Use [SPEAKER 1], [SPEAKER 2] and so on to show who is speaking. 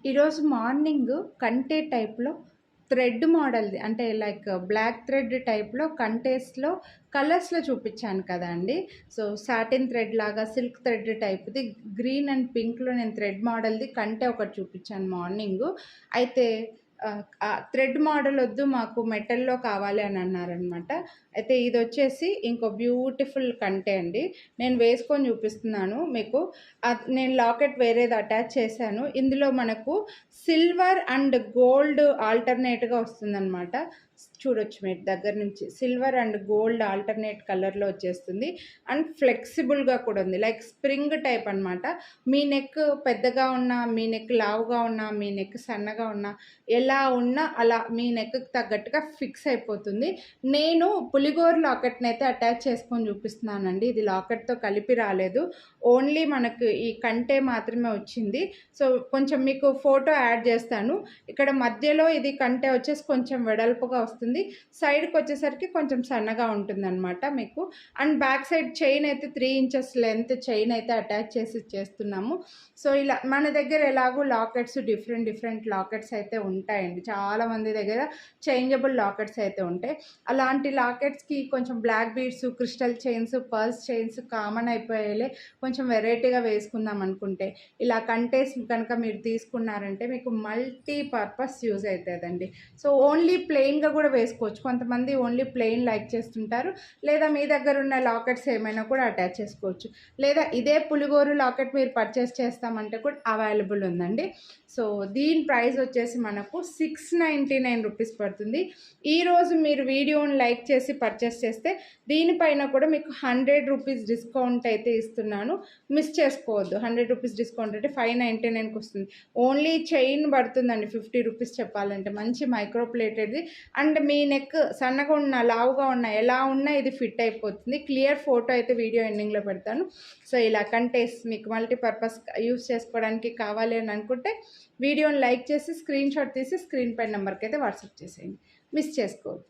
[SPEAKER 1] ఈరోజు మార్నింగ్ కంటే టైప్‌లో థ్రెడ్ మోడల్‌ది అంటే లైక్ బ్లాక్ థ్రెడ్ టైప్‌లో కంటేస్‌లో కలర్స్‌లో చూపించాను కదండీ! సో, సాటిన్ థ్రెడ్ లాగా సిల్క్ థ్రెడ్ టైప్‌ది గ్రీన్ అండ్ పింక్‌లో నేను థ్రెడ్ మోడల్‌ది కంటే ఒకటి చూపించాను మార్నింగు. అయితే థ్రెడ్ మోడల్ వద్దు మాకు మెటల్‌లో కావాలి అని అన్నారనమాట. అయితే ఇదొచ్చేసి ఇంకో బ్యూటిఫుల్ కంటే అండి. నేను వేసుకొని చూపిస్తున్నాను మీకు. నేను లాకెట్ వేరేది అటాచ్ చేశాను. ఇందులో మనకు సిల్వర్ అండ్ గోల్డ్ ఆల్టర్‌నేట్‌గా వస్తుందనమాట. చూడొచ్చు మీరు దగ్గర నుంచి. సిల్వర్ అండ్ గోల్డ్ ఆల్టర్‌నేట్ కలర్‌లో వచ్చేస్తుంది. అండ్ ఫ్లెక్సిబుల్‌గా కూడా ఉంది. లైక్ స్ప్రింగ్ టైప్ అనమాట. మీ నెక్ పెద్దగా ఉన్నా, మీ నెక్ లావుగా ఉన్నా, మీ నెక్ సన్నగా ఉన్నా, ఎలా ఉన్నా అలా మీ నెక్‌కి తగ్గట్టుగా ఫిక్స్ అయిపోతుంది. నేను పులిగోరు లాకెట్‌నైతే అటాచ్ చేసుకొని చూపిస్తున్నానండి. ఇది లాకెట్‌తో కలిపి రాలేదు. ఓన్లీ మనకు ఈ కంటే మాత్రమే వచ్చింది. సో, కొంచెం మీకు ఫోటో యాడ్ చేస్తాను. ఇక్కడ మధ్యలో ఇది కంటే వచ్చేసి కొంచెం వెడల్పుగా వస్తుంది. సైడ్‌కి వచ్చేసరికి కొంచెం సన్నగా ఉంటుందన్నమాట మీకు. అండ్ బ్యాక్ సైడ్ చైన్ అయితే 3 ఇంచెస్ లెంత్ చైన్ అయితే అటాచ్ చేసి చేస్తున్నాము. సో, ఇలా మన దగ్గర ఎలాగో లాకెట్స్ డిఫరెంట్ లాకెట్స్ అయితే ఉంటాయండి. చాలామంది దగ్గర చేంజబుల్ లాకెట్స్ అయితే ఉంటాయి. అలాంటి లాకెట్స్‌కి కొంచెం black beads, crystal chains, pearls chains common అయిపోయేలే కొంచెం వెరైటీగా వేసుకుందాం అనుకుంటే, ఇలా కంటేస్ కనుక మీరు తీసుకున్నారంటే మీకు మల్టీ పర్పస్ యూజ్ అవుతుందండి. సో, ఓన్లీ ప్లెయిన్‌గా కూడా వేసుకోవచ్చు. కొంతమంది ఓన్లీ ప్లెయిన్ లైక్ చేస్తుంటారు. లేదా మీ దగ్గర ఉన్న లాకెట్స్ ఏమైనా కూడా అటాచ్ చేసుకోవచ్చు. లేదా ఇదే పులిగోరు లాకెట్ మీరు పర్చేస్ చేస్తామంటే కూడా అవైలబుల్ ఉందండి. సో, దీని ప్రైస్ వచ్చేసి మనకు 699 రూపీస్ పడుతుంది. ఈరోజు మీరు వీడియోని లైక్ చేసి పర్చేస్ చేస్తే దీనిపైన కూడా మీకు 100 రూపీస్ డిస్కౌంట్ అయితే ఇస్తున్నాను. మిస్ చేసుకోవద్దు. 100 రూపీస్ డిస్కౌంట్ అంటే 599కి వస్తుంది. ఓన్లీ చైన్ పడుతుందండి 50 రూపీస్ చెప్పాలంటే. మంచి మైక్రో ప్లేటెడ్‌ది. అండ్ మీ నెక్ సన్నగా ఉన్న, లావుగా ఉన్న, ఎలా ఉన్నా ఇది ఫిట్ అయిపోతుంది. క్లియర్ ఫోటో అయితే వీడియో ఎండింగ్‌లో పెడతాను. సో, ఇలా కంటేస్ మీకు మల్టీపర్పస్ యూజ్ చేసుకోవడానికి కావాలి అని అనుకుంటే వీడియోని లైక్ చేసి స్క్రీన్‌షాట్ తీసి స్క్రీన్ పై నంబర్‌కి అయితే వాట్సాప్ చేసేయండి. మిస్ చేసుకోవద్దు.